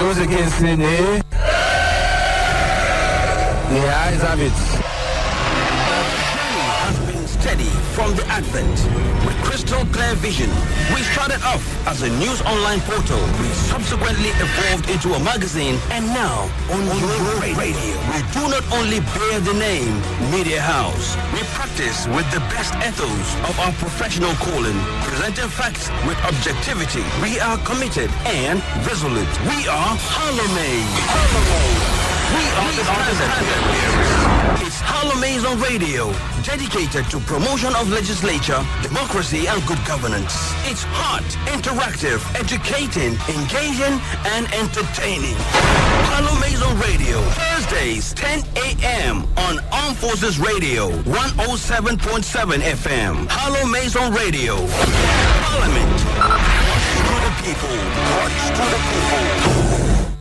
Those against sin, eh? The eyes have it. Steady from the advent with crystal clear vision. We started off as a news online portal. We subsequently evolved into a magazine and now on your radio. We do not only bear the name Media House. We practice with the best ethos of our professional calling, presenting facts with objectivity. We are committed and resolute. We are Hallowmace. We are the standard bearers. It's Hallowmace on radio, dedicated to promotion of legislature, democracy, and good governance. It's hot, interactive, educating, engaging, and entertaining. Hallowmace on radio, Thursdays, 10 a.m. on Armed Forces Radio, 107.7 FM. Hallowmace on radio. Parliament. To the people. To the people.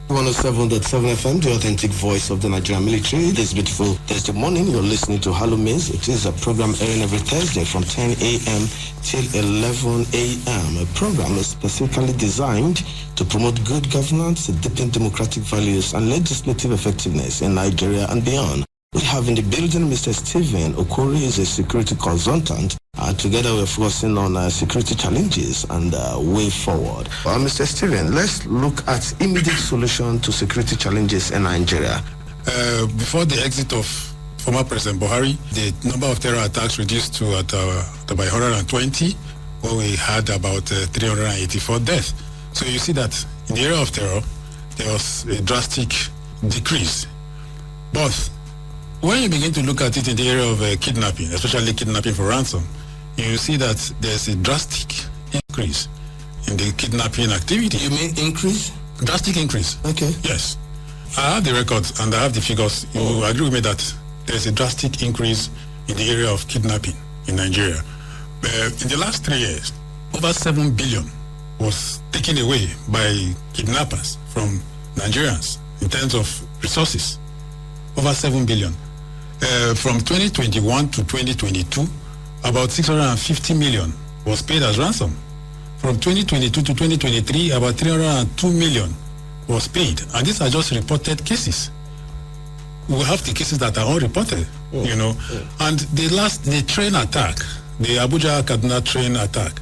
107.7 FM, the authentic voice of the Nigerian military. This beautiful Thursday morning, you're listening to Hallowmace. It is a program airing every Thursday from 10 a.m. till 11 a.m. A program specifically designed to promote good governance, deepen democratic values, and legislative effectiveness in Nigeria and beyond. We have in the building Mr. Stephen Okwori, is a security consultant. Together we're focusing on security challenges and way forward. Mr. Stephen, let's look at immediate solution to security challenges in Nigeria. Before the exit of former President Buhari, the number of terror attacks reduced to by 120, where we had about 384 deaths. So you see that in the area of terror, there was a drastic decrease. But when you begin to look at it in the area of kidnapping, especially kidnapping for ransom, you see that there's a drastic increase in the kidnapping activity. You mean increase? Drastic increase. Okay. Yes. I have the records and I have the figures. You agree with me that there's a drastic increase in the area of kidnapping in Nigeria. In the last 3 years, over 7 billion was taken away by kidnappers from Nigerians in terms of resources. Over 7 billion. From 2021 to 2022, about 650 million was paid as ransom. From 2022 to 2023, about 302 million was paid. And these are just reported cases. We have the cases that are unreported, you know. And the train attack, the Abuja-Kaduna train attack,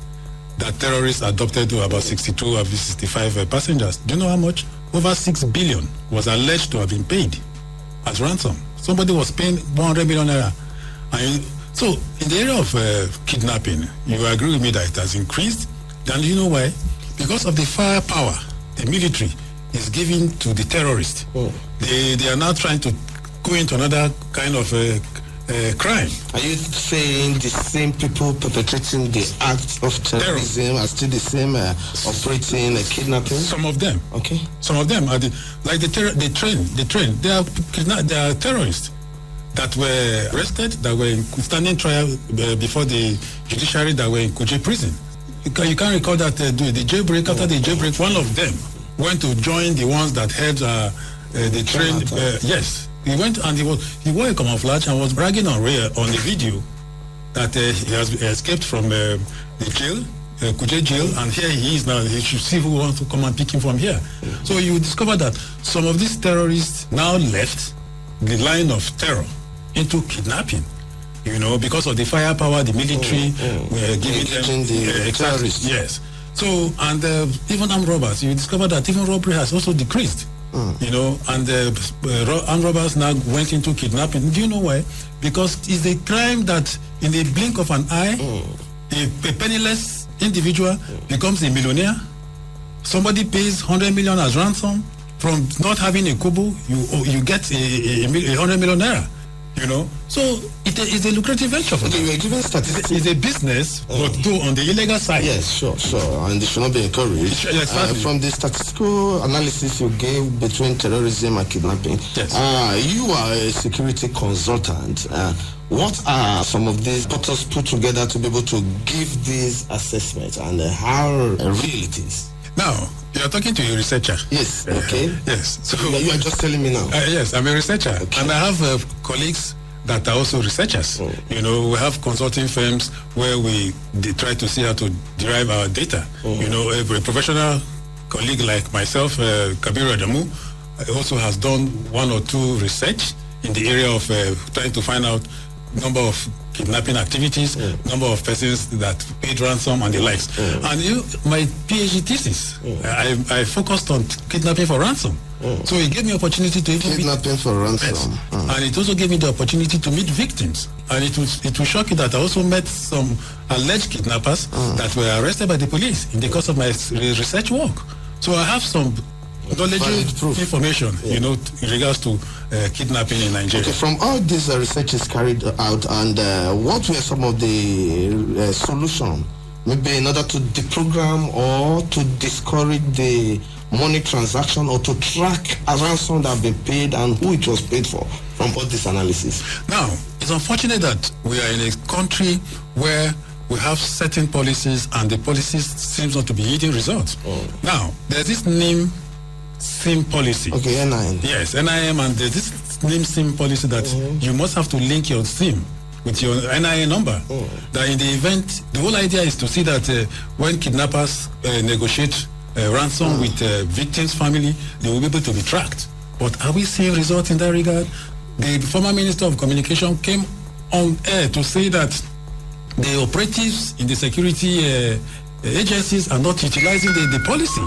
that terrorists adopted to about 62 of the 65 passengers. Do you know how much? Over 6 billion was alleged to have been paid as ransom. Somebody was paying 100 million naira. So, in the area of kidnapping, you agree with me that it has increased. And you know why? Because of the firepower the military is giving to the terrorists. They are now trying to go into another kind of crime. Are you saying the same people perpetrating the act of terrorism are still the same operating kidnapping? Some of them. Okay. Some of them are the train. They are terrorists that were arrested, that were standing trial before the judiciary, that were in Kuje prison. You can recall that the jailbreak, after the jailbreak, one of them went to join the ones that held the train. Yes, he went and he wore a camouflage and was bragging on the video that he has escaped from the jail, Kuje jail, and here he is now. He should see who wants to come and pick him from here. So you discover that some of these terrorists now left the line of terror into kidnapping, you know, because of the firepower the military were giving them. The terrorists. Yes. So, and even armed robbers, you discover that even robbery has also decreased, you know, and armed robbers now went into kidnapping. Do you know why? Because it's a crime that in the blink of an eye, a penniless individual becomes a millionaire. Somebody pays 100 million as ransom. From not having a kobo, you get a 100 million naira. You know, so it's a lucrative venture for them. You're giving statistics. It's a business, but though on the illegal side. Yes, sure, and it should not be encouraged. Yes, from the statistical analysis you gave between terrorism and kidnapping, you are a security consultant. What are some of these portals put together to be able to give these assessments and how real it is? Now, you are talking to a researcher. Yes, okay. Yes. So you are just telling me now. Yes, I'm a researcher. Okay. And I have colleagues that are also researchers. You know, we have consulting firms where we try to see how to derive our data. You know, a professional colleague like myself, Kabiru Adamu, also has done one or two research in the area of trying to find out number of kidnapping activities, number of persons that paid ransom and the likes. And my PhD thesis, I focused on kidnapping for ransom. So it gave me opportunity to even kidnapping for ransom. Yes. And it also gave me the opportunity to meet victims. And it will shock you that I also met some alleged kidnappers that were arrested by the police in the course of my research work. So I have some knowledgeable information, in regards to kidnapping in Nigeria. Okay, from all these researches carried out, and what were some of the solutions, maybe in order to deprogram or to discourage the money transaction or to track a ransom that have been paid and who it was paid for from all this analysis? Now, it's unfortunate that we are in a country where we have certain policies and the policies seems not to be yielding results. Now, there's this NIM SIM policy. Okay, NIM. Yes, NIM, and there's this NIM SIM policy that you must have to link your SIM with your NIN number. That in the event, the whole idea is to see that when kidnappers negotiate ransom with victims' family, they will be able to be tracked. But are we seeing results in that regard? The former Minister of Communication came on air to say that the operatives in the security agencies are not utilizing the policy.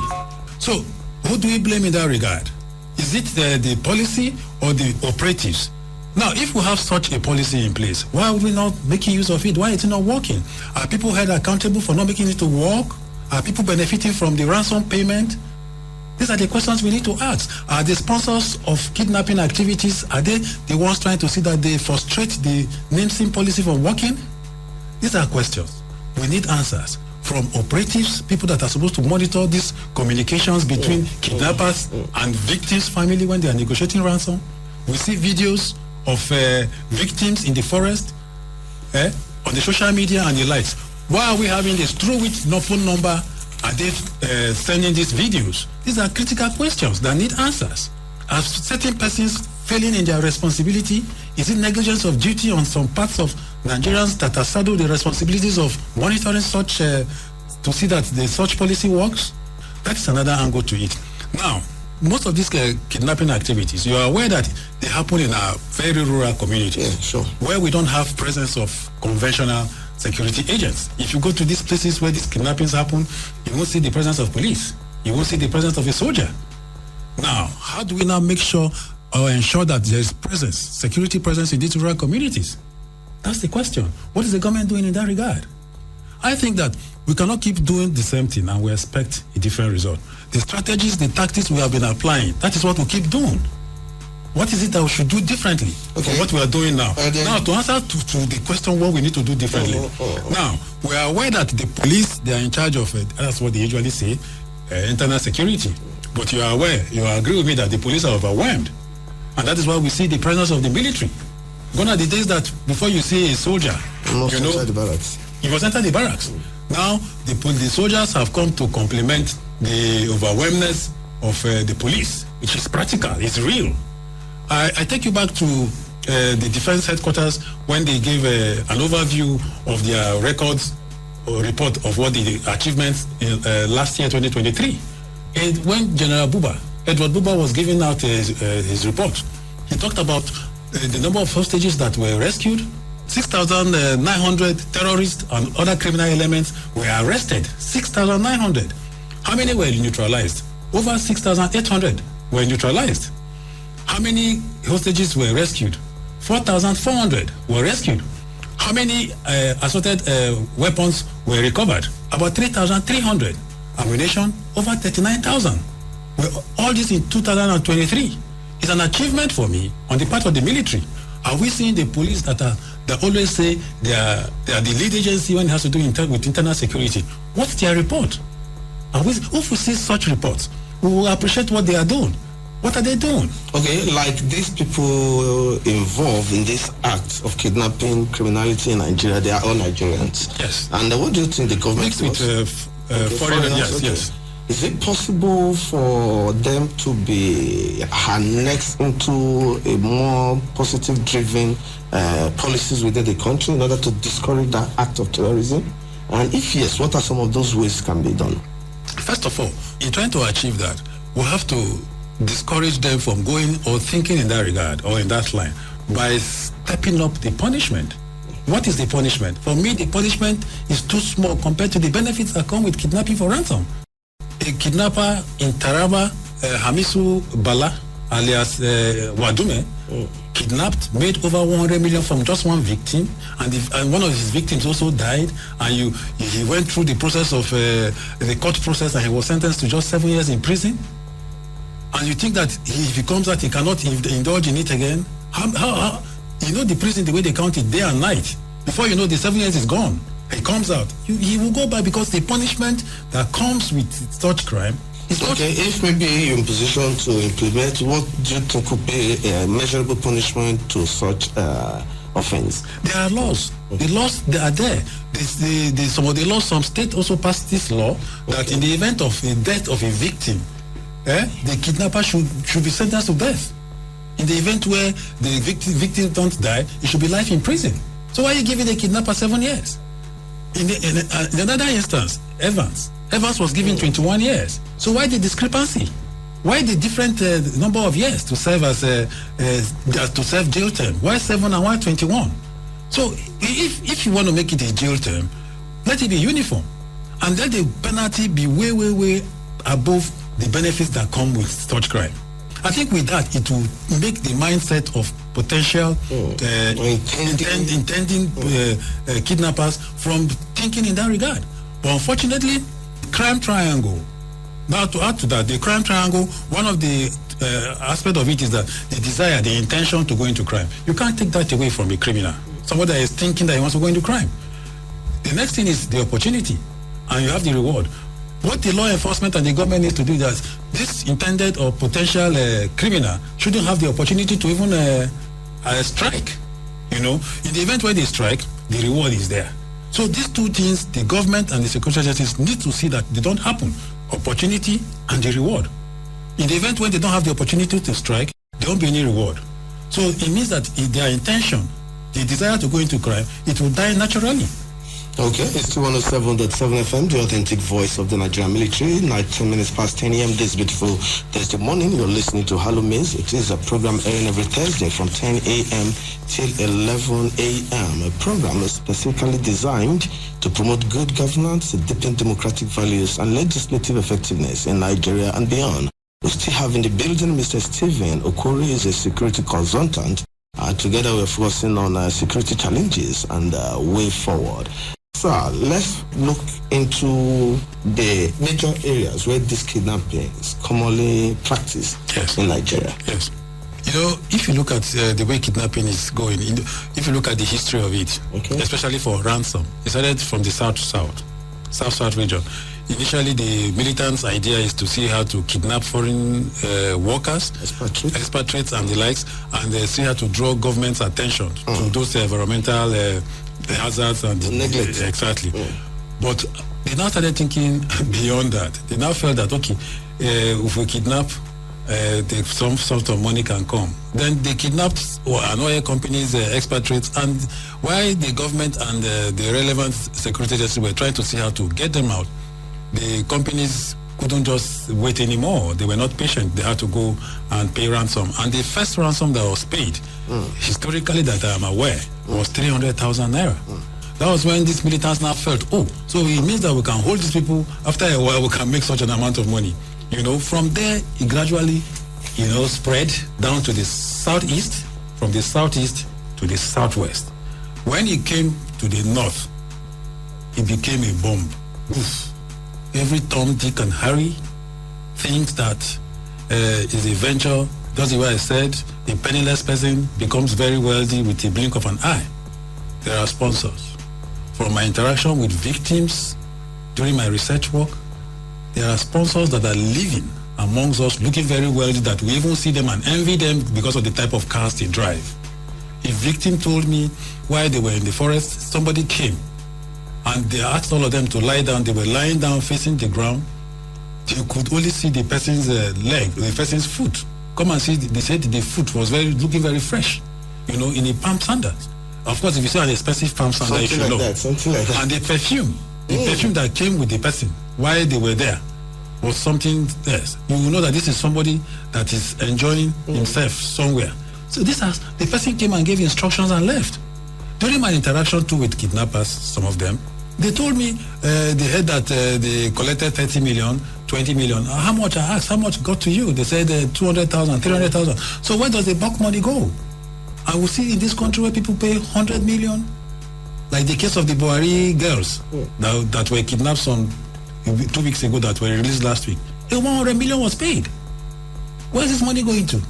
So, who do we blame in that regard? Is it the policy or the operatives? Now, if we have such a policy in place, why are we not making use of it? Why is it not working? Are people held accountable for not making it to work? Are people benefiting from the ransom payment? These are the questions we need to ask. Are the sponsors of kidnapping activities, are they the ones trying to see that they frustrate the NIM-SIM policy from working? These are questions. We need answers from operatives, people that are supposed to monitor these communications between kidnappers and victims' family when they are negotiating ransom. We see videos of victims in the forest, on the social media and the likes. Why are we having this? Through which phone number are they sending these videos? These are critical questions that need answers. Are certain persons failing in their responsibility? Is it negligence of duty on some parts of Nigerians that are saddled the responsibilities of monitoring such to see that the such policy works? That is another angle to it. Now, most of these kidnapping activities, you are aware that they happen in our very rural communities, where we don't have presence of conventional security agents. If you go to these places where these kidnappings happen, you won't see the presence of police. You won't see the presence of a soldier. Now, how do we now make sure or ensure that there is presence, security presence in these rural communities? That's the question. What is the government doing in that regard? I think that we cannot keep doing the same thing and we expect a different result. The strategies, the tactics we have been applying, that is what we keep doing. What is it that we should do differently from what we are doing now? Now, to answer to the question what we need to do differently. Now, we are aware that the police, they are in charge of, that's what they usually say, internal security. But you are aware, you agree with me that the police are overwhelmed. And that is why we see the presence of the military. Gone are the days that before you see a soldier, you must enter the barracks. Now, the soldiers have come to complement the overwhelmness of the police, which is practical, it's real. I take you back to the defense headquarters when they gave an overview of their records or report of what the achievements in last year, 2023. And when General Edward Buba was giving out his report, he talked about the number of hostages that were rescued. 6,900 terrorists and other criminal elements were arrested. 6,900. How many were neutralized? Over 6,800 were neutralized. How many hostages were rescued? 4,400 were rescued. How many assorted weapons were recovered? About 3,300. Ammunition, over 39,000. All this in 2023. It's an achievement for me on the part of the military. Are we seeing the police that always say they are the lead agency when it has to do with internal security? What's their report? If we see such reports, we will appreciate what they are doing. What are they doing? Okay, like these people involved in this act of kidnapping criminality in Nigeria, they are all Nigerians. Yes. And what do you think the government mixed with foreigners? Yes. Is it possible for them to be annexed into a more positive-driven policies within the country in order to discourage that act of terrorism? And if yes, what are some of those ways can be done? First of all, in trying to achieve that, we have to discourage them from going or thinking in that regard or in that line by stepping up the punishment. What is the punishment? For me, the punishment is too small compared to the benefits that come with kidnapping for ransom. A kidnapper in Taraba, Hamisu Bala, alias Wadume, kidnapped, made over 100 million from just one victim, and one of his victims also died, and he went through the process of the court process, and he was sentenced to just 7 years in prison. And you think that if he comes out, he cannot indulge in it again? How you know the prison, the way they count it day and night. Before you know, the 7 years is gone. He comes out. He will go back because the punishment that comes with such crime is not... Okay, if maybe you're in position to implement, what do you think could be a measurable punishment to such offense? There are laws. The laws, they are there. Some of the laws, some states also passed this law that in the event of the death of a victim, the kidnapper should be sentenced to death. In the event where the victim don't die, it should be life in prison. So why are you giving the kidnapper 7 years? In another instance, Evans was given 21 years. So why the discrepancy? Why the different number of years to serve to serve jail term? Why 7 and why 21? So if you want to make it a jail term, let it be uniform, and let the penalty be way above the benefits that come with such crime. I think with that, it will make the mindset of potential intending kidnappers from thinking in that regard. But unfortunately, crime triangle. Now to add to that, the crime triangle, one of the aspect of it is that the desire, the intention to go into crime. You can't take that away from a criminal. Somebody that is thinking that he wants to go into crime. The next thing is the opportunity, and you have the reward. What the law enforcement and the government needs to do is that this intended or potential criminal shouldn't have the opportunity to even strike. You know, in the event when they strike, the reward is there. So these two things, the government and the security agencies need to see that they don't happen. Opportunity and the reward. In the event when they don't have the opportunity to strike, there won't be any reward. So it means that if their intention, the desire to go into crime, it will die naturally. Okay, it's 107.7 FM, the authentic voice of the Nigerian military. 19 minutes past 10 a.m. this beautiful Thursday morning. You're listening to Hallowmace. It is a program airing every Thursday from 10 a.m. till 11 a.m. A program specifically designed to promote good governance, deepen democratic values, and legislative effectiveness in Nigeria and beyond. We still have in the building Mr. Stephen Okwori, is a security consultant. Together we're focusing on security challenges and way forward. So let's look into the major areas where this kidnapping is commonly practiced in Nigeria. Yes. You know, if you look at the way kidnapping is going, if you look at the history of it, especially for ransom, it started from the south region. Initially, the militants' idea is to see how to kidnap foreign workers, expatriates and the likes, and see how to draw government's attention to those environmental hazards and neglect. Exactly. But they now started thinking beyond that. They now felt that, okay, if we kidnap, some sort of money can come. Then they kidnapped oil companies, expatriates, and while the government and the relevant security agencies were trying to see how to get them out, the companies couldn't just wait anymore. They were not patient. They had to go and pay ransom. And the first ransom that was paid, historically that I am aware, was 300,000 naira. That was when these militants now felt, so it means that we can hold these people. After a while, we can make such an amount of money. You know, from there, it gradually, spread down to the southeast, from the southeast to the southwest. When it came to the north, it became a bomb. Oof. Every Tom, Dick, and Harry thinks that is a venture. That's the way I said, a penniless person becomes very wealthy with a blink of an eye. There are sponsors. From my interaction with victims during my research work, there are sponsors that are living amongst us, looking very wealthy, that we even see them and envy them because of the type of cars they drive. A victim told me while they were in the forest, somebody came and they asked all of them to lie down. They were lying down facing the ground. You could only see the person's leg, the person's foot. Come and see, they said the foot was looking very fresh, in a palm sandals. Of course, if you see an expensive palm sandal, something like that. And the perfume that came with the person while they were there, or something else, you will know that this is somebody that is enjoying himself somewhere. So the person came and gave instructions and left. During my interaction too with kidnappers, some of them, they told me they heard that they collected 30 million, 20 million. How much? I asked, how much got to you? They said 200,000, 300,000. So where does the bulk money go? I will see in this country where people pay 100 million, like the case of the Buhari girls that were kidnapped 2 weeks ago that were released last week. 100 million was paid. Where is this money going to?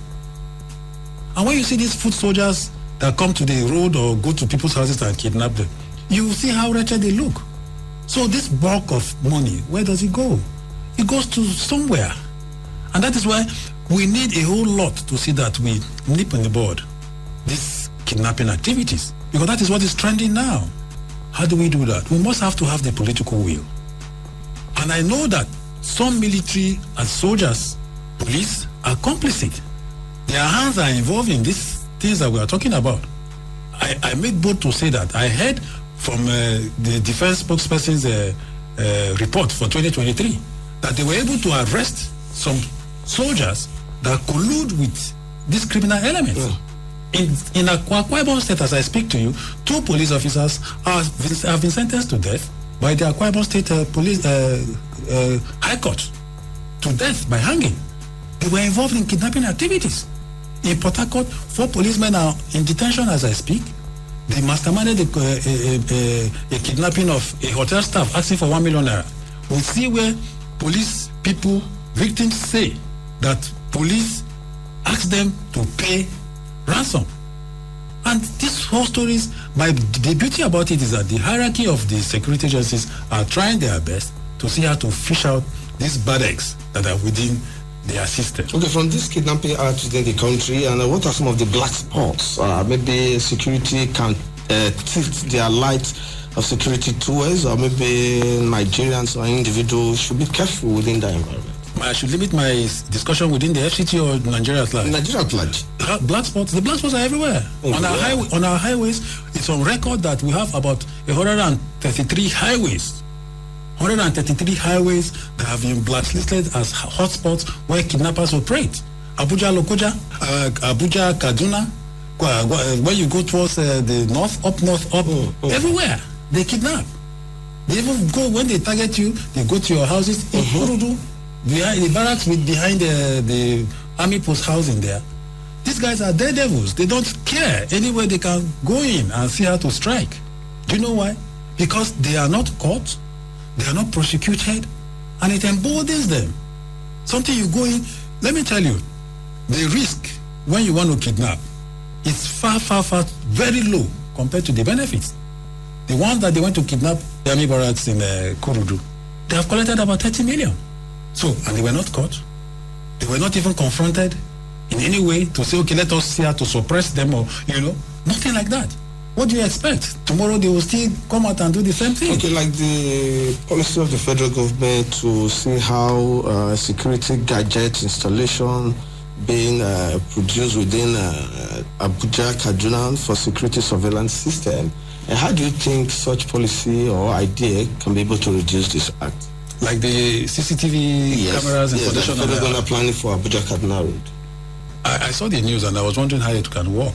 And when you see these foot soldiers that come to the road or go to people's houses and kidnap them, you will see how wretched they look. So this bulk of money, where does it go? It goes to somewhere. And that is why we need a whole lot to see that we nip in the bud these kidnapping activities, because that is what is trending now. How do we do that? We must have to have the political will. And I know that some military and soldiers, police, are complicit. Their hands are involved in these things that we are talking about. I made bold to say that. I heard from the defense spokesperson's report for 2023 that they were able to arrest some soldiers that collude with these criminal elements. In Akwa Ibom State, as I speak to you, 2 police officers have been sentenced to death by the Akwa Ibom State Police High Court to death by hanging. They were involved in kidnapping activities. In Port Harcourt, 4 policemen are in detention as I speak. They masterminded a kidnapping of a hotel staff asking for 1 million naira. We see where police people, victims say that police ask them to pay ransom. And these whole stories, the beauty about it is that the hierarchy of the security agencies are trying their best to see how to fish out these bad eggs that are within their system. Okay, from this kidnapping acts within the country, and what are some of the black spots? Maybe security can tilt their light of security towards, or maybe Nigerians or individuals should be careful within that environment. I should limit my discussion within the FCT or Nigeria at large. Nigeria at large. Black spots. The black spots are everywhere. On our highways, it's on record that we have about 133 highways. 133 highways that have been blacklisted as hotspots where kidnappers operate. Abuja, Lokoja, Abuja, Kaduna. When you go towards the north, up, everywhere they kidnap. They even go, when they target you, they go to your houses in Kurudu, behind the barracks behind the army post house in there. These guys are daredevils. They don't care. Anywhere they can go in and see how to strike. Do you know why? Because they are not caught, they are not prosecuted, and it emboldens them. Something you go in, let me tell you, the risk when you want to kidnap is far, very low compared to the benefits. The ones that they went to kidnap the army barracks in Kurudu, they have collected about 30 million. So, and they were not caught. They were not even confronted in any way to say, okay, let us see how to suppress them, or, nothing like that. What do you expect? Tomorrow they will still come out and do the same thing. Okay, like the policy of the federal government to see how security gadget installation being produced within Abuja, Kaduna for security surveillance system. How do you think such policy or idea can be able to reduce this act? Like the CCTV cameras and the federal government planning for Abuja, Kaduna Road. I saw the news and I was wondering how it can work.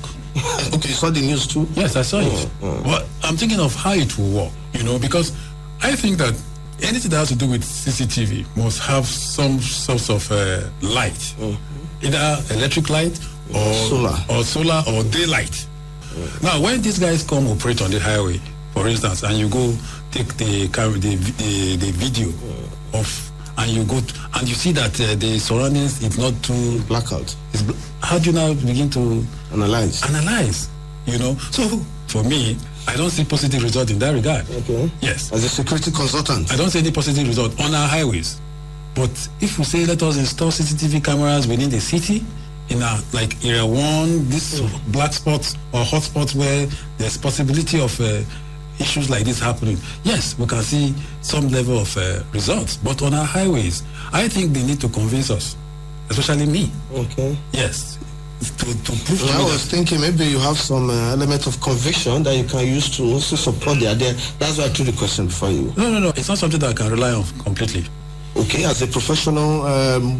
Okay, you saw the news too? Yes, I saw it. But I'm thinking of how it will work, because I think that anything that has to do with CCTV must have some sort of light. Either electric light or solar or daylight. Now, when these guys come operate on the highway, for instance, and you go take the video of, and you go and you see that the surroundings is not too blackout. How do you now begin to analyze? So for me, I don't see positive result in that regard. Okay. Yes. As a security consultant, I don't see any positive result on our highways. But if we say let us install CCTV cameras within the city, in like area 1, these black spots or hot spots where there's possibility of issues like this happening, yes, we can see some level of results. But on our highways, I think they need to convince us, especially me. Okay. Yes. To prove to me. I was thinking maybe you have some element of conviction that you can use to also support the idea. That's why I threw the question before you. No. It's not something that I can rely on completely. Okay, as a professional,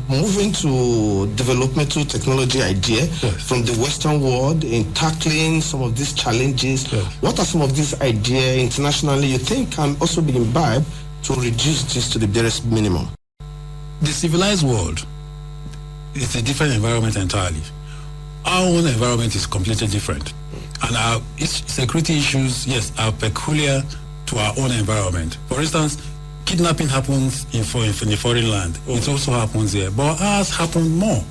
moving to developmental technology idea from the Western world in tackling some of these challenges, what are some of these ideas internationally you think can also be imbibed to reduce this to the barest minimum? The civilized world is a different environment entirely. Our own environment is completely different. And our security issues, yes, are peculiar to our own environment. For instance, kidnapping happens in the foreign land. It also happens here. But ours happen more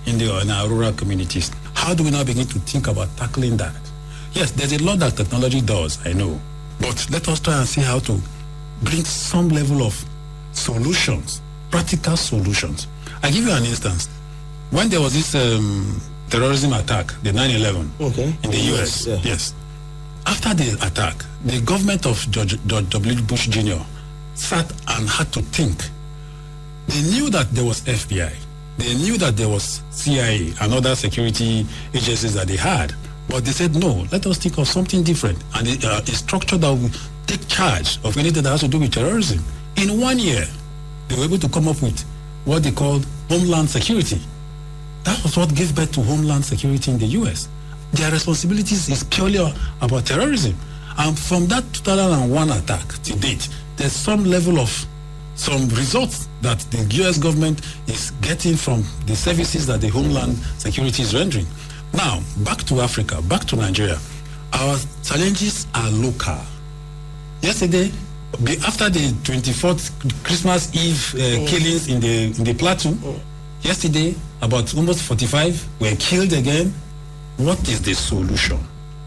in our rural communities. How do we now begin to think about tackling that? Yes, there's a lot that technology does, I know. But let us try and see how to bring some level of solutions, practical solutions. I give you an instance. When there was this terrorism attack, the 9/11 in the US, yes. After the attack, the government of George W. Bush Jr. sat and had to think. They knew that there was FBI. They knew that there was CIA and other security agencies that they had. But they said, no, let us think of something different. And a structure that will take charge of anything that has to do with terrorism. In 1 year, they were able to come up with what they called Homeland Security. That was what gave birth to Homeland Security in the US. Their responsibilities is purely about terrorism. And from that 2001 attack to date, there's some level of some results that the US government is getting from the services that the Homeland Security is rendering. Now, back to Africa, back to Nigeria. Our challenges are local. Yesterday, after the 24th Christmas Eve killings in the plateau, yesterday, about almost 45 were killed again. What is the solution?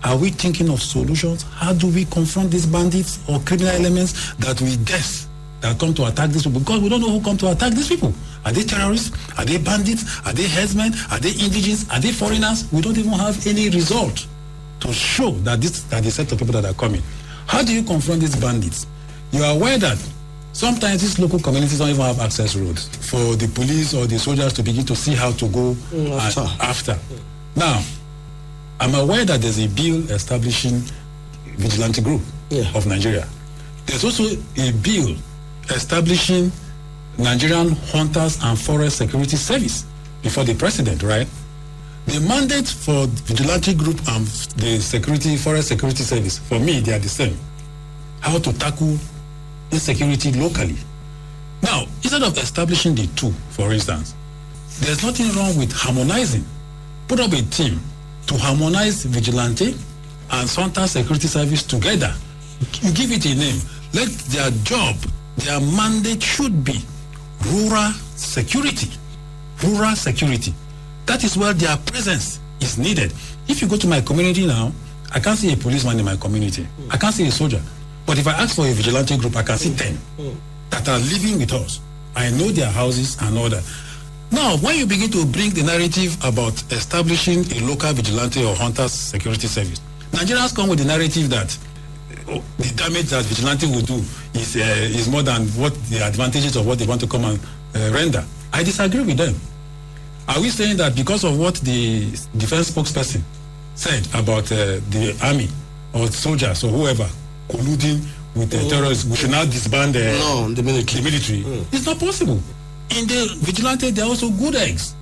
Are we thinking of solutions? How do we confront these bandits or criminal elements that we guess that come to attack these people? Because we don't know who come to attack these people. Are they terrorists? Are they bandits? Are they herdsmen? Are they indigenous? Are they foreigners? We don't even have any result to show that this are the set of people that are coming. How do you confront these bandits? You are aware that sometimes these local communities don't even have access roads for the police or the soldiers to begin to see how to go after. Now, I'm aware that there's a bill establishing vigilante group of Nigeria. There's also a bill establishing Nigerian Hunters and Forest Security Service before the president, right? The mandate for vigilante group and the Forest Security Service, for me, they are the same. How to tackle insecurity locally. Now, instead of establishing the two, for instance, there's nothing wrong with harmonizing. Put up a team to harmonize vigilante and Hunter Security Service together. You give it a name. Let their job, their mandate should be rural security. Rural security. That is where their presence is needed. If you go to my community now, I can't see a policeman in my community. I can't see a soldier. But if I ask for a vigilante group, I can see 10 that are living with us. I know their houses and all that. Now, when you begin to bring the narrative about establishing a local vigilante or hunters security service, Nigerians come with the narrative that the damage that vigilante will do is more than what the advantages of what they want to come and render. I disagree with them. Are we saying that because of what the defense spokesperson said about the army or soldiers or whoever colluding with the terrorists, we should now disband the military? It's not possible. In the vigilante, there are also good eggs.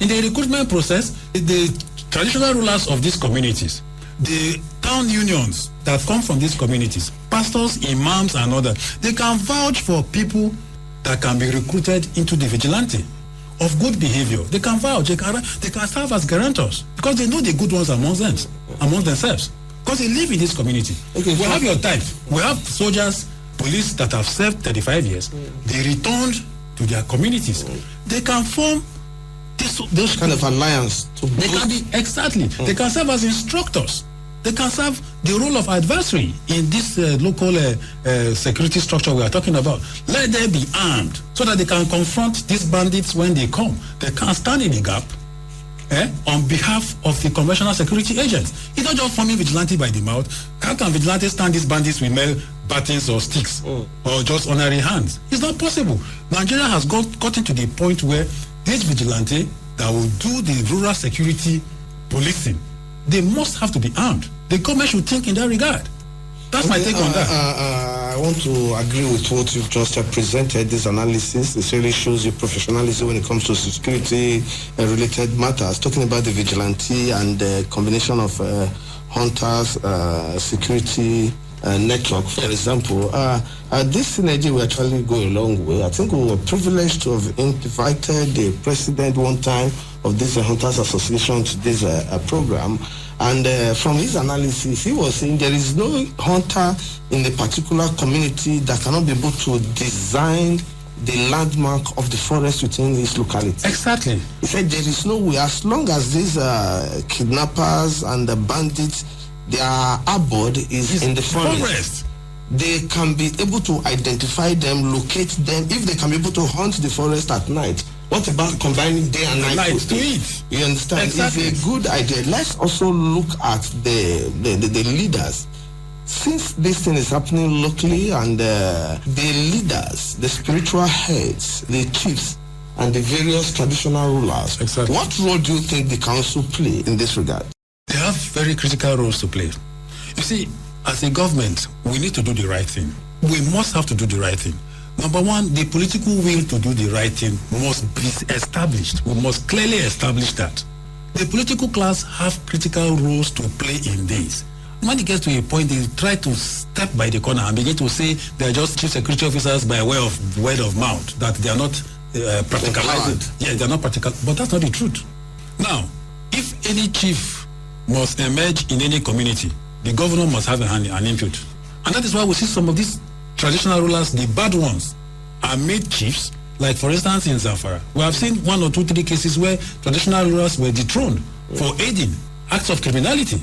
In the recruitment process, the traditional rulers of these communities, the town unions that come from these communities, pastors, imams, and others, they can vouch for people that can be recruited into the vigilante of good behavior. They can vouch, they can serve as guarantors because they know the good ones amongst themselves. Because they live in this community. Okay, we have your type. We have soldiers, police that have served 35 years. They returned to their communities. They can form those kind of alliance. They can be They can serve as instructors. They can serve the role of adversary in this local security structure we are talking about. Let them be armed so that they can confront these bandits when they come. They can stand in the gap on behalf of the conventional security agents. It's not just forming vigilante by the mouth. How can vigilante stand these bandits with mail batons or sticks or just honorary hands? It's not possible. Nigeria has gotten to the point where this vigilante that will do the rural security policing, they must have to be armed. The government should think in that regard. That's my take on that. I want to agree with what you've just presented. This analysis, it really shows your professionalism when it comes to security-related matters. Talking about the vigilante and the combination of hunters, security network, for example. This synergy will actually go a long way. I think we were privileged to have invited the president one time of this Hunters Association to this program. And from his analysis, he was saying there is no hunter in a particular community that cannot be able to design the landmark of the forest within his locality. Exactly. He said there is no way, as long as these kidnappers and the bandits, their abode is in the forest. They can be able to identify them, locate them, if they can be able to hunt the forest at night. What about combining day and night to eat? You understand? Exactly. It's a good idea. Let's also look at the leaders. Since this thing is happening locally, and the leaders, the spiritual heads, the chiefs, and the various traditional rulers, exactly. What role do you think the council play in this regard? They have very critical roles to play. You see, as a government, we need to do the right thing. We must have to do the right thing. Number one, the political will to do the right thing must be established. We must clearly establish that. The political class have critical roles to play in this. When it gets to a point, they try to step by the corner and begin to say they're just chief security officers by way of word of mouth, that they are not practicalizing. Yeah, they're not practical, but that's not the truth. Now, if any chief must emerge in any community, the governor must have an input. And that is why we see some of these traditional rulers, the bad ones, are made chiefs. Like, for instance, in Zamfara, we have seen 1 or 2, 3 cases where traditional rulers were dethroned for aiding acts of criminality.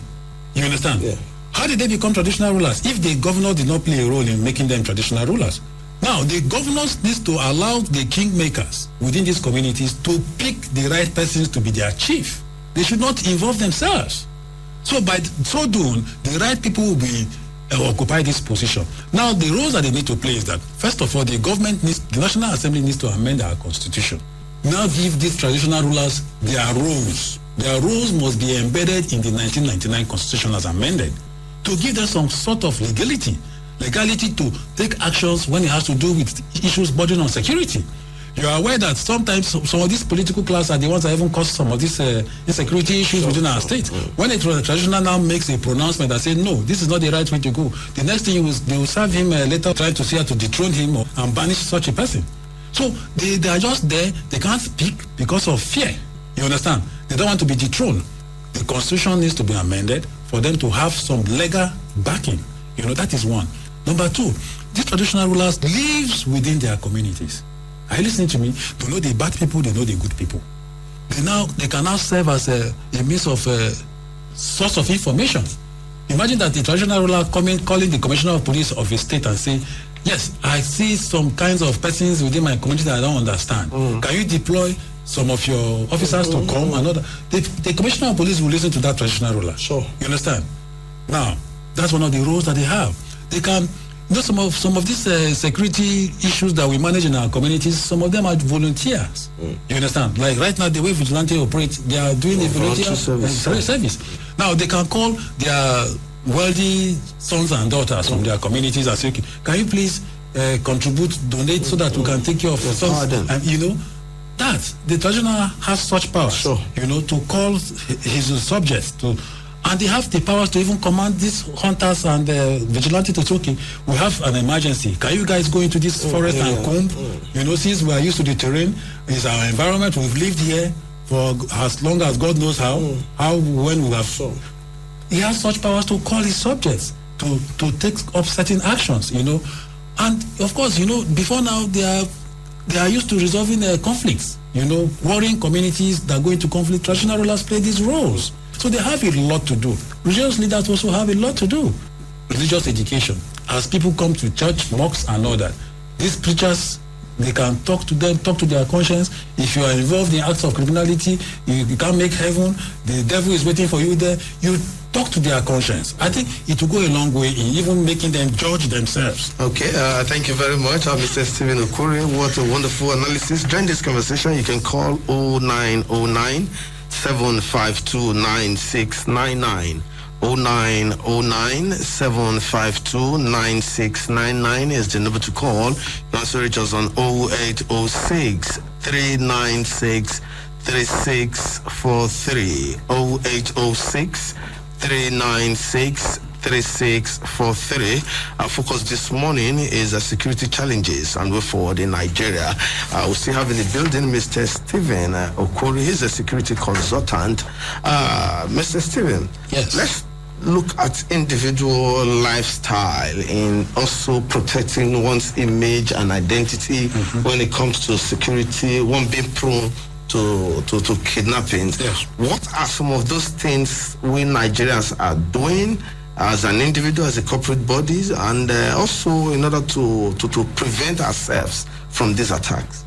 You understand? Yeah. How did they become traditional rulers if the governor did not play a role in making them traditional rulers? Now, the governors need to allow the kingmakers within these communities to pick the right persons to be their chief. They should not involve themselves. So by so doing, the right people will be occupy this position. Now, the roles that they need to play is that, first of all, the National Assembly needs to amend our constitution. Now give these traditional rulers their roles. Their roles must be embedded in the 1999 constitution as amended, to give them some sort of legality to take actions when it has to do with issues bordering on security. You are aware that sometimes some of these political class are the ones that even cause some of these insecurity issues within our state. When a traditional now makes a pronouncement that says, no, this is not the right way to go, the next thing they will serve him a letter trying to see how to dethrone him and banish such a person. So they are just there, they can't speak because of fear. You understand? They don't want to be dethroned. The constitution needs to be amended for them to have some legal backing. You know, that is one. Number two, these traditional rulers live within their communities. Are you listening to me? They know the bad people, they know the good people. They can now serve as a means of source of information. Imagine that the traditional ruler calling the commissioner of police of a state and say, yes, I see some kinds of persons within my community that I don't understand. Can you deploy some of your officers to come and all that? The commissioner of police will listen to that traditional ruler. Sure. You understand? Now, that's one of the roles that they have. They can, you know, some of these security issues that we manage in our communities, some of them are volunteers. You understand? Like right now, the way vigilante operate, they are doing a volunteer service. Now, they can call their wealthy sons and daughters from their communities and say, okay, can you please contribute, donate so that we can take care of sons? And, you know, that the traditional has such power, you know, to call his subjects to. And they have the powers to even command these hunters and vigilantes to say, okay, we have an emergency. Can you guys go into this forest and comb? You know, since we are used to the terrain, it's our environment. We've lived here for as long as God knows when we have. He has such powers to call his subjects to take up certain actions, you know. And of course, you know, before now, they are used to resolving conflicts, you know, warring communities that go into conflict. Traditional rulers play these roles. So they have a lot to do. Religious leaders also have a lot to do. Religious education. As people come to church, mosques and all that, these preachers, they can talk to them, talk to their conscience. If you are involved in acts of criminality, you can't make heaven, the devil is waiting for you there, you talk to their conscience. I think it will go a long way in even making them judge themselves. Okay, thank you very much, Mr. Stephen Okwori. What a wonderful analysis. During this conversation, you can call 0909 7529699. 0909-752-9699 is the number to call. You can also reach us on 0806-396-3643. 0806-396-3643. Our focus this morning is security challenges and way forward in Nigeria. We still have in the building Mr. Stephen Okwori. He's a security consultant. Mr. Stephen, yes. Let's look at individual lifestyle in also protecting one's image and identity when it comes to security, one being prone to kidnappings. Yes. What are some of those things we Nigerians are doing as an individual, as a corporate bodies, and also in order to prevent ourselves from these attacks?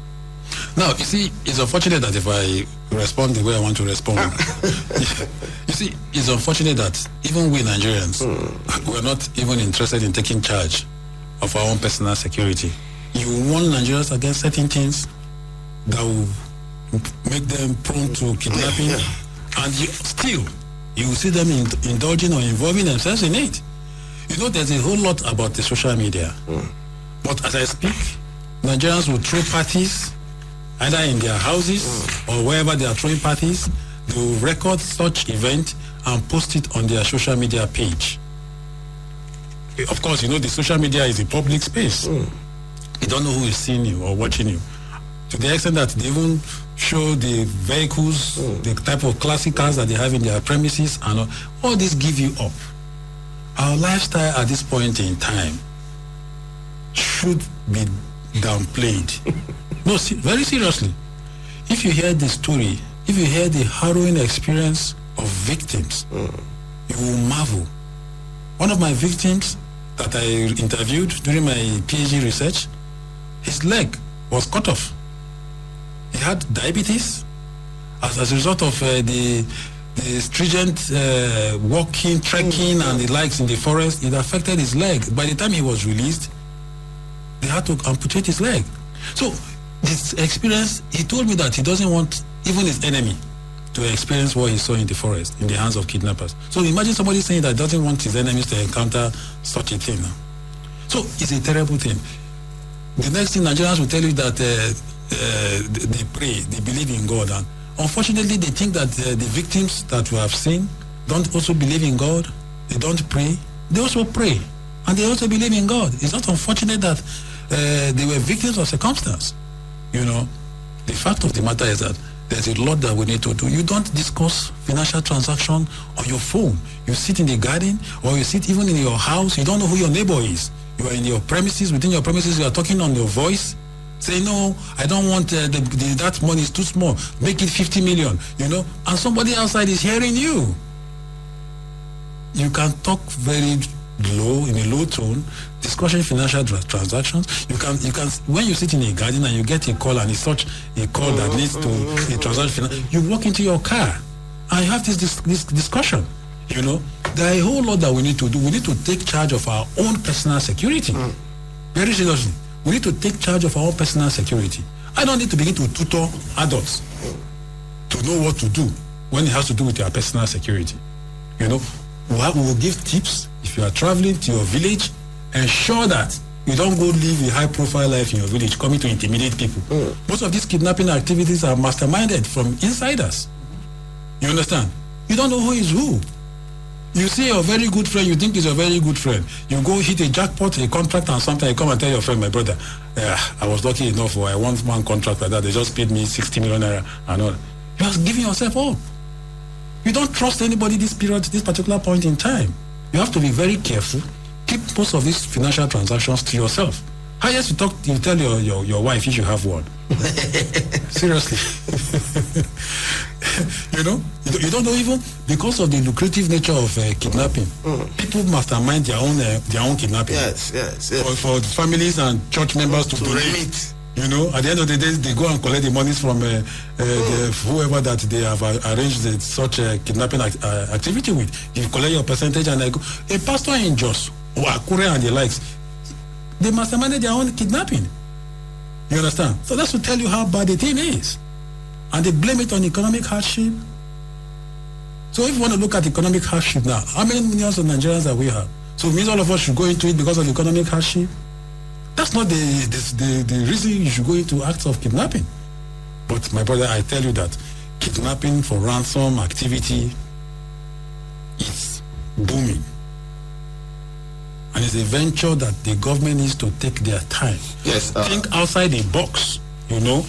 Now, you see, it's unfortunate that if I respond the way I want to respond, you see, it's unfortunate that even we Nigerians, we're not even interested in taking charge of our own personal security. You warn Nigerians against certain things that will make them prone to kidnapping, and you will see them indulging or involving themselves in it. You know, there's a whole lot about the social media. But as I speak, Nigerians will throw parties either in their houses or wherever they are throwing parties. They will record such event and post it on their social media page. Of course, you know, the social media is a public space. You don't know who is seeing you or watching you. To the extent that they even show the vehicles, the type of classic cars that they have in their premises, and all this give you up. Our lifestyle at this point in time should be downplayed. No, very seriously. If you hear the story, if you hear the harrowing experience of victims, you will marvel. One of my victims that I interviewed during my PhD research, his leg was cut off. He had diabetes as a result of the stringent walking, trekking, and the likes in the forest. It affected his leg. By the time he was released, they had to amputate his leg. So this experience, he told me that he doesn't want even his enemy to experience what he saw in the forest in the hands of kidnappers. So imagine somebody saying that doesn't want his enemies to encounter such a thing. So it's a terrible thing. The next thing, Nigerians will tell you that they pray, they believe in God, and unfortunately they think that the victims that we have seen don't also believe in God. They don't pray. They also pray, and they also believe in God. It's not unfortunate that they were victims of circumstance. You know, the fact of the matter is that there's a lot that we need to do. You don't discuss financial transaction on your phone. You sit in the garden, or you sit even in your house. You don't know who your neighbor is. You are in your premises. Within your premises, you are talking on your voice. Say, no, I don't want that money is too small. Make it 50 million, you know. And somebody outside is hearing you. You can talk very low, in a low tone, discussing financial transactions. You can when you sit in a garden and you get a call, and it's such a call that leads to a transaction, you walk into your car and you have this discussion. You know, there are a whole lot that we need to do. We need to take charge of our own personal security. Very seriously. We need to take charge of our own personal security. I don't need to begin to tutor adults to know what to do when it has to do with your personal security. You know, we will give tips. If you are traveling to your village, ensure that you don't go live a high-profile life in your village, coming to intimidate people. Most of these kidnapping activities are masterminded from insiders. You understand? You don't know who is who. You see your very good friend, you think he's a very good friend. You go hit a jackpot, a contract, and sometimes you come and tell your friend, my brother, I was lucky enough, or I want one contract like that. They just paid me 60 million naira and all. You are giving yourself up. You don't trust anybody this particular point in time. You have to be very careful. Keep most of these financial transactions to yourself. Highest you tell your wife if you have one. Seriously. You know, you don't know, even because of the lucrative nature of kidnapping. People mastermind their own kidnapping. Yes. For families and church members to donate. You know, at the end of the day, they go and collect the monies from whoever that they have arranged such kidnapping activity with. You collect your percentage, and I go. A pastor in Jos, or Okwori and the likes, they masterminded their own kidnapping. You understand? So that's to tell you how bad the thing is. And they blame it on economic hardship. So if you want to look at economic hardship now, how many millions of Nigerians that we have? So it means all of us should go into it because of economic hardship? That's not the reason you should go into acts of kidnapping. But my brother, I tell you that kidnapping for ransom activity is booming. And it's a venture that the government needs to take their time. Yes. Think outside the box, you know.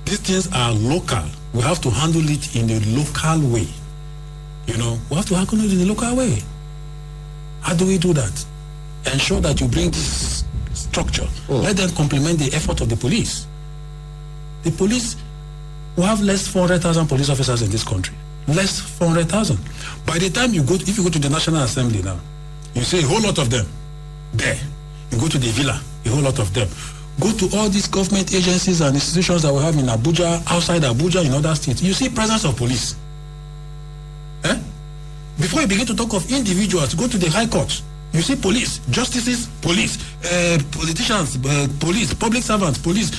These things are local. We have to handle it in a local way. You know, we have to handle it in a local way. How do we do that? Ensure that you bring this structure. Let them complement the effort of the police. The police, we have less 400,000 police officers in this country. Less 400,000. By the time you go, if you go to the National Assembly now, you see a whole lot of them there. You go to the villa, a whole lot of them. Go to all these government agencies and institutions that we have in Abuja, outside Abuja, in other states. You see presence of police. Before you begin to talk of individuals, go to the high court. You see police, justices, police, politicians, police, public servants, police,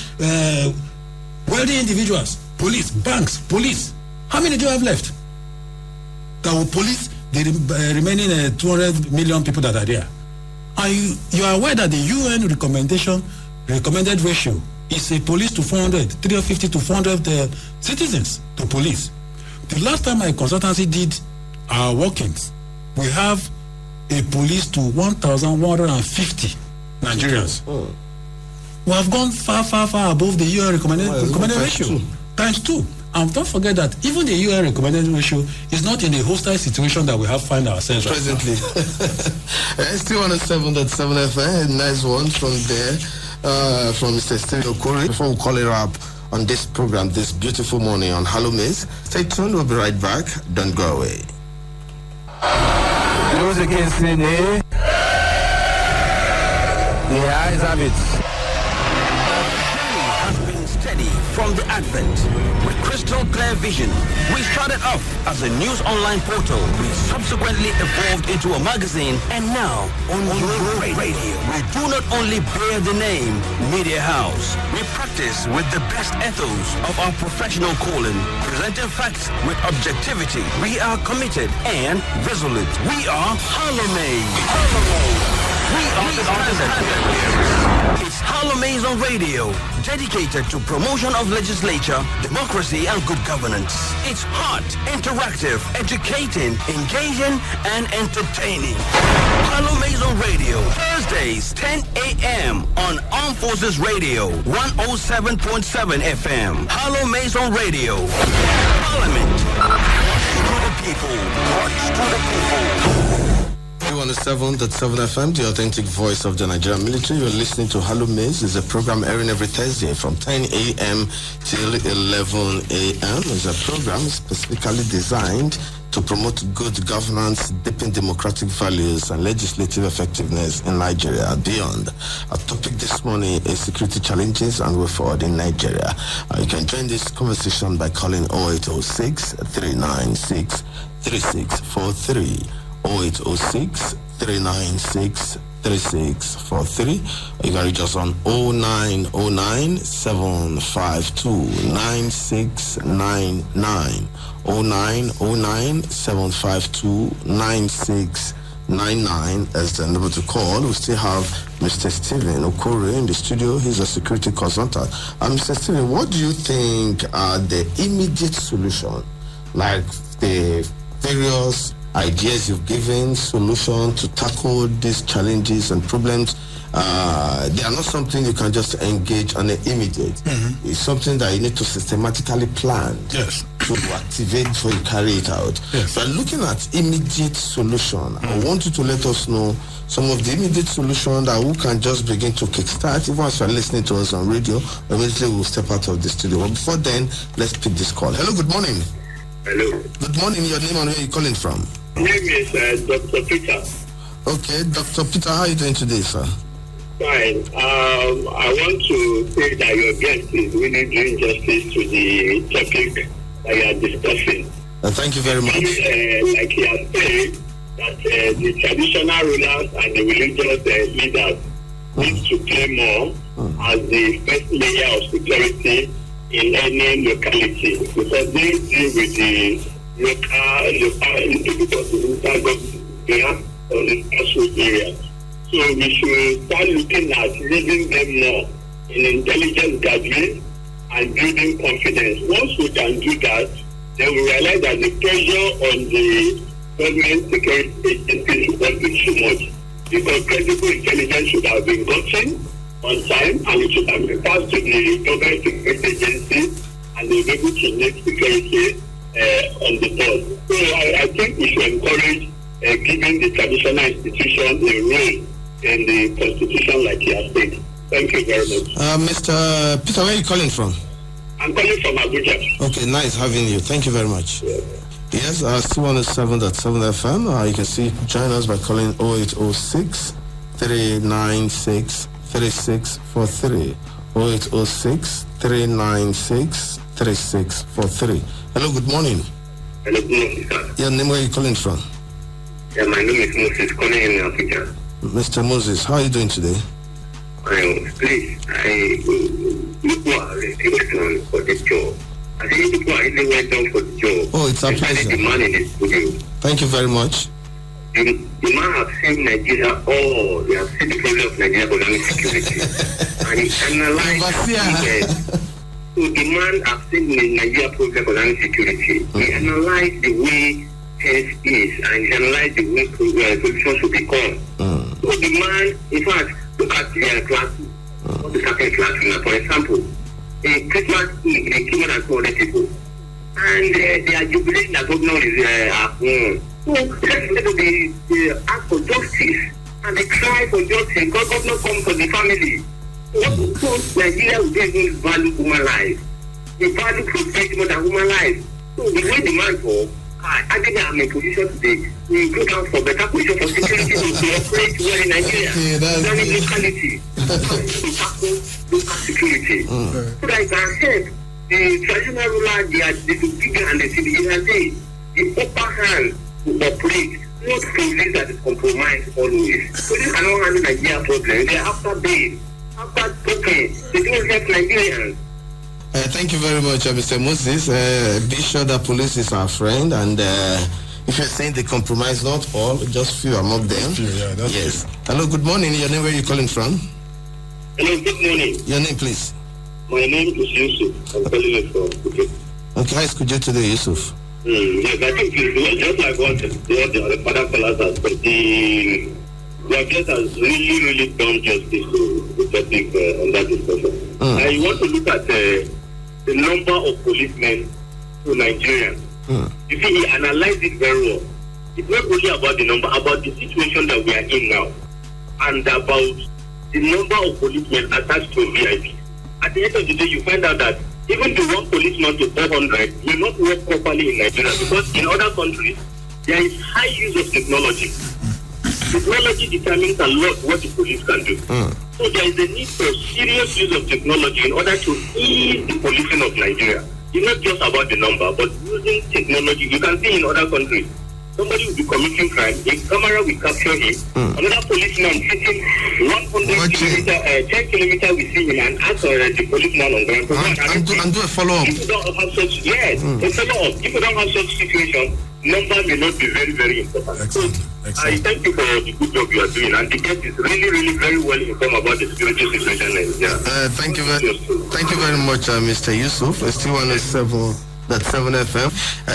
wealthy individuals, police, banks, police. How many do you have left that will police the remaining 200 million people that are there? And you are aware that the UN recommended ratio is a police to 350 to 400 citizens to police. The last time my consultancy did our workings, we have a police to 1,150 Nigerians. We have gone far above the UN recommended ratio. Times two. And don't forget that even the UN recommended ratio is not in a hostile situation that we have find ourselves presently. Still on 7.7 FM. Nice one from there, from Mr. Okwori. Before we call it up on this program this beautiful morning on Hallowmace, stay tuned. We'll be right back. Don't go away. Those against the eyes have it. From the Advent, with crystal clear vision, we started off as a news online portal. We subsequently evolved into a magazine, and now on your radio. We do not only bear the name Media House. We practice with the best ethos of our professional calling, presenting facts with objectivity. We are committed and resolute. We are Hallowmace. We are the standard. It's Hallowmace on radio, dedicated to promotion of legislature, democracy, and good governance. It's hot, interactive, educating, engaging, and entertaining. Hallowmace on radio, Thursdays, 10 a.m. on Armed Forces Radio, 107.7 FM. Hallowmace on radio. Parliament. To the people. To the people. 107.7 FM, the authentic voice of the Nigerian military. You're listening to Hallowmace. It's a program airing every Thursday from 10 a.m. till 11 a.m. It's a program specifically designed to promote good governance, deepen democratic values, and legislative effectiveness in Nigeria and beyond. Our topic this morning is security challenges and way forward in Nigeria. You can join this conversation by calling 0806 396 3643. 0806 396 3643. You can reach us on 0909 752 9699. 0909 752 9699 as the number to call. We still have Mr. Stephen Okwori in the studio. He's a security consultant. Mr. Stephen, what do you think are the immediate solution, like the various ideas you've given, solution to tackle these challenges and problems? They are not something you can just engage on the immediate. It's something that you need to systematically plan to activate before you carry it out. But looking at immediate solution, I want you to let us know some of the immediate solutions that we can just begin to kickstart. Even as you're listening to us on radio, immediately we'll step out of the studio. But before then, let's pick this call. Hello, good morning. Hello. Good morning. Your name and where you're calling from? My name is Dr. Peter. Okay, Dr. Peter, how are you doing today, sir? Fine. I want to say that your guest is really doing justice to the topic that you are discussing. Thank you very much. Like he has said, that the traditional rulers and the religious leaders need to play more as the first layer of security in any locality, because they deal with the local area. So we should start looking at leading them more in intelligence gathering and building confidence. Once we can do that, then we realize that the pressure on the government security agencies should not be too much. Because credible intelligence should have been gotten on time and it should have been passed to the government security agencies and they will be able to make security on the board. So I think we should encourage giving the traditional institution a role in the constitution like you have said. Thank you very much. Mr. Peter, where are you calling from? I'm calling from Abuja. Okay, nice having you. Thank you very much. Yes, still 107.7 FM. You can see join us by calling 0806 396 3643. 0806 396 3643. Hello, good morning. Hello, good morning, sir. Your name, where are you calling from? Yeah, my name is Moses, calling in Abuja. Mr. Moses, how are you doing today? Please, people are really working for the job. I think people are really well done for the job. Oh, it's a pleasure. The man in the studio. Thank you very much. The man have seen Nigeria, they have seen the problem of Nigeria economic security. And he analyzed it. So the man have seen the Nigeria problem of economic security. He analyzed the way test is and he analyzed the way solutions should become. So the man, in fact, look at their classes. What the second class now. For example, in Christmas Eve, they came out 200 people. And they are jubilating that governor is at home. So they ask for justice and they cry for justice because governor comes for the family. So Nigeria will even value human life. They value protect more than human life. So the way the man talks, I think I'm in a position today. We go down for better position for security to operate well in Nigeria. Okay, that's locality. To tackle local security. So like I said, the traditional ruler, they are the bigger and the city. The upper hand to operate, not police that is compromised always. So they cannot handle Nigeria problem. They are after bail, after token. They don't help Nigerians. Thank you very much, Mr. Moses. Be sure that police is our friend, and if you're saying they compromise not all, just few among them. Yes. True. Hello, good morning. Your name, where are you calling from? Hello, good morning. Your name, please. My name is Yusuf. I'm calling you from Kujuk. Okay, how is Kujuk today, Yusuf? Yes, I think it's just like what the father callers has said. The guest has really done justice to the topic on that discussion. I want to look at the number of policemen to Nigerians. You see, he analyzed it very well. It's not only about the number, about the situation that we are in now, and about the number of policemen attached to a VIP. At the end of the day, you find out that even the one policeman to 400 will not work properly in Nigeria because in other countries, there is high use of technology. Technology determines a lot what the police can do. So there is a need for serious use of technology in order to ease the policing of Nigeria. It's not just about the number, but using technology. You can see in other countries, somebody will be committing crime, a camera will capture him, another policeman sitting 10 kilometers we see him and ask the policeman on ground. And do a follow-up. If you don't have such, a follow-up. If you don't have such situation, number may not be very important. Excellent. I thank you for the good job you are doing, and the guest is really very well informed about the security situation. Thank you very much, Mr. Yusuf. Still 107.7 FM.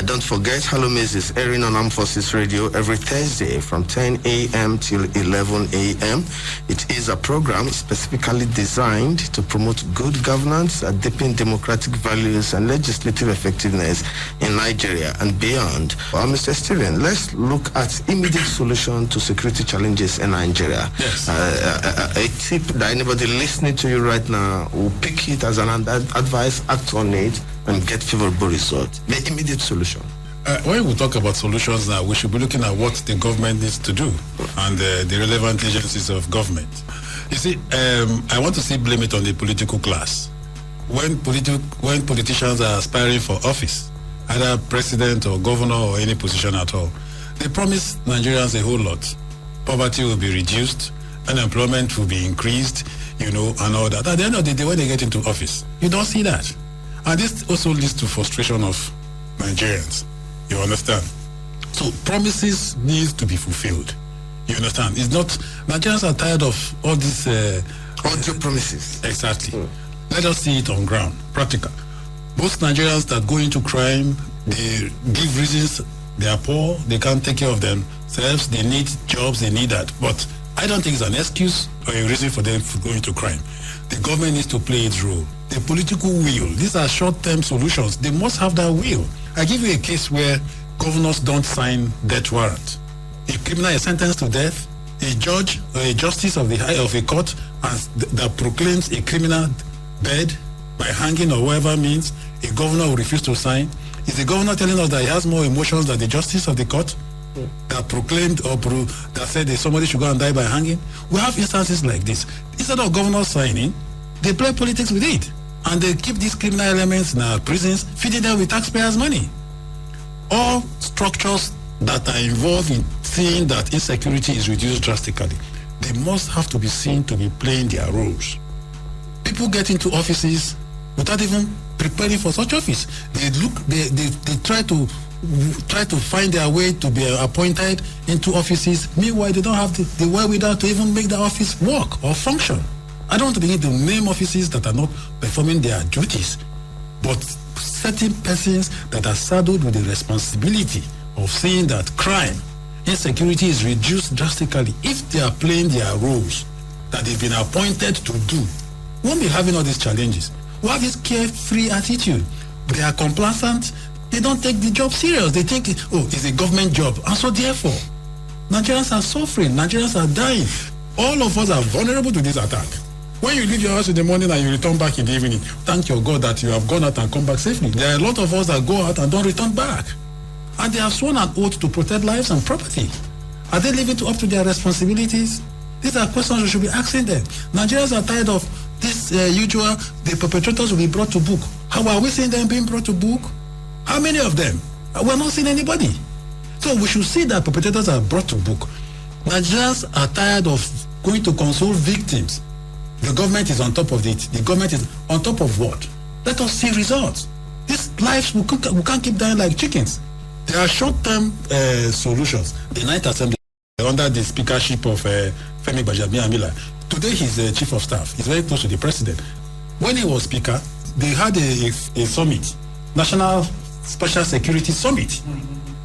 Don't forget, Hallowmace is airing on Armed Forces Radio every Thursday from 10 a.m. till 11 a.m. It is a program specifically designed to promote good governance, deepen democratic values, and legislative effectiveness in Nigeria and beyond. Mr. Stephen, let's look at immediate solution to security challenges in Nigeria. Yes. A tip that anybody listening to you right now will pick it as an advice, act on it, and get favorable results. The immediate solution. When we talk about solutions now, we should be looking at what the government needs to do and the relevant agencies of government. You see, I want to blame it on the political class. When politicians are aspiring for office, either president or governor or any position at all, they promise Nigerians a whole lot. Poverty will be reduced, unemployment will be increased, and all that. At the end of the day, when they get into office, you don't see that. And this also leads to frustration of Nigerians. You understand? So promises need to be fulfilled. You understand? It's not, Nigerians are tired of all these audio promises. Exactly. Let us see it on ground, practical. Most Nigerians that go into crime, they give reasons. They are poor, they can't take care of themselves, they need jobs, they need that. But I don't think it's an excuse or a reason for them to go into crime. The government needs to play its role. The political will, these are short-term solutions. They must have that will. I give you a case where governors don't sign death warrant. A criminal is sentenced to death, a judge or a justice of a court that proclaims a criminal dead by hanging or whatever means, a governor will refuse to sign. Is the governor telling us that he has more emotions than the justice of the court that proclaimed or that said that somebody should go and die by hanging? We have instances like this. Instead of governors signing, they play politics with it. And they keep these criminal elements in our prisons, feeding them with taxpayers' money. All structures that are involved in seeing that insecurity is reduced drastically, they must have to be seen to be playing their roles. People get into offices without even preparing for such office. They try to find their way to be appointed into offices. Meanwhile, they don't have the wherewithal to even make the office work or function. I don't want to begin to name offices that are not performing their duties, but certain persons that are saddled with the responsibility of seeing that crime, insecurity is reduced drastically. If they are playing their roles that they've been appointed to do, we won't be having all these challenges. We have this carefree attitude. They are complacent. They don't take the job serious. They think, it's a government job. And so therefore, Nigerians are suffering. Nigerians are dying. All of us are vulnerable to this attack. When you leave your house in the morning and you return back in the evening, thank your God that you have gone out and come back safely. There are a lot of us that go out and don't return back. And they have sworn an oath to protect lives and property. Are they living up to their responsibilities? These are questions we should be asking them. Nigerians are tired of this the perpetrators will be brought to book. How are we seeing them being brought to book? How many of them? We're not seeing anybody. So we should see that perpetrators are brought to book. Nigerians are tired of going to console victims. The government is on top of it. The government is on top of what? Let us see results. These lives, we can't keep dying like chickens. There are short-term solutions. The Ninth Assembly, under the speakership of Femi Gbajabiamila, today he's the chief of staff. He's very close to the president. When he was speaker, they had a summit, National Special Security Summit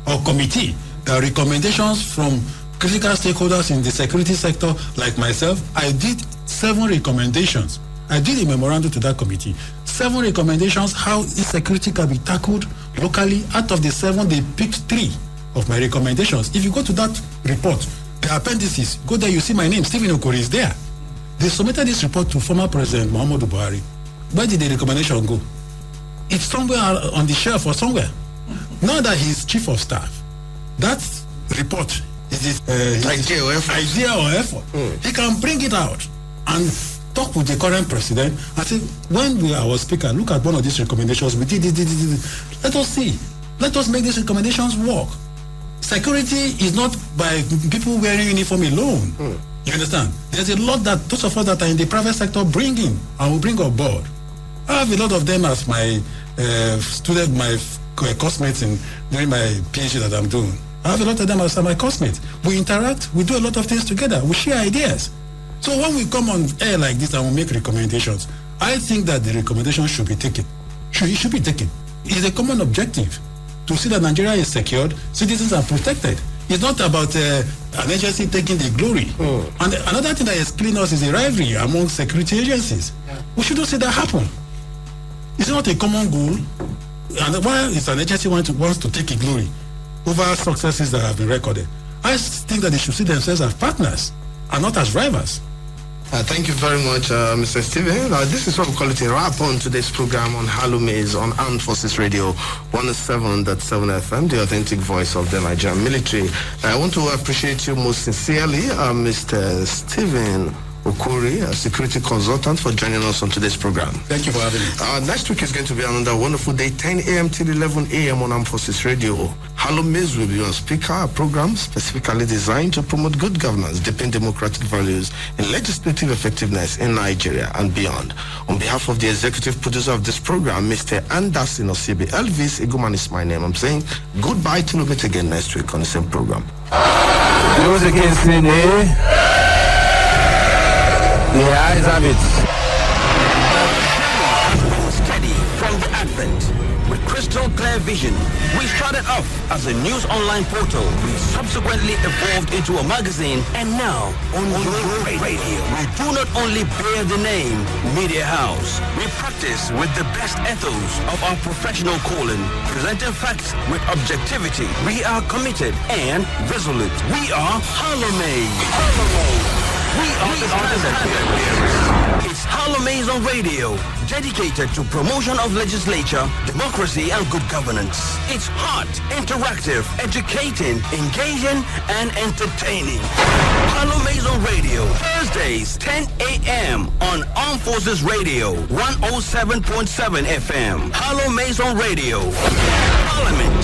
or committee. There are recommendations from critical stakeholders in the security sector like myself. I did 7 recommendations. I did a memorandum to that committee. 7 recommendations how insecurity can be tackled locally. Out of the 7, they picked 3 of my recommendations. If you go to that report, the appendices, go there, you see my name, Stephen Okwori is there. They submitted this report to former President Muhammadu Buhari. Where did the recommendation go? It's somewhere on the shelf or somewhere. Now that he's chief of staff, that report is his idea or effort. He can bring it out and talk with the current president and say, when I was speaker, look at one of these recommendations, we did. Let us see. Let us make these recommendations work. Security is not by people wearing uniform alone. You understand? There's a lot that those of us that are in the private sector bring in and will bring on board. I have a lot of them as my student, my classmates during my PhD that I'm doing. I have a lot of them as my classmates. We interact, we do a lot of things together, we share ideas. So when we come on air like this and we make recommendations, I think that the recommendations should be taken. It should be taken. It's a common objective to see that Nigeria is secured, citizens are protected. It's not about an agency taking the glory. And another thing that is killing us is a rivalry among security agencies. We shouldn't see that happen. It's not a common goal. And why is an agency wants to take a glory over successes that have been recorded? I think that they should see themselves as partners and not as rivals. Thank you very much, Mr. Stephen. This is what we call it a wrap on today's program on Hallowmace on Armed Forces Radio 107.7 FM, the authentic voice of the Nigerian military. I want to appreciate you most sincerely, Mr. Stephen Okwori, a security consultant, for joining us on today's program. Thank you for having me. Next week is going to be another wonderful day, 10 a.m. till 11 a.m. on Armed Forces Radio. Hallowmace will be your speaker, a program specifically designed to promote good governance, deepen democratic values, and legislative effectiveness in Nigeria and beyond. On behalf of the executive producer of this program, Mr. Anderson Osibi Elvis Iguman is my name. I'm saying goodbye till we meet again next week on the same program. Those against sin, the eyes have it. Steady from the Advent. With crystal clear vision, we started off as a news online portal. We subsequently evolved into a magazine, and now on your radio. We do not only bear the name Media House. We practice with the best ethos of our professional calling, presenting facts with objectivity. We are committed and resolute. We are Hallowmace. We are the standard bearers. It's Hallowmace on radio, dedicated to promotion of legislature, democracy, and good governance. It's hot, interactive, educating, engaging, and entertaining. Hallowmace on radio, Thursdays, 10 a.m. on Armed Forces Radio, 107.7 FM. Hallowmace on radio, Parliament.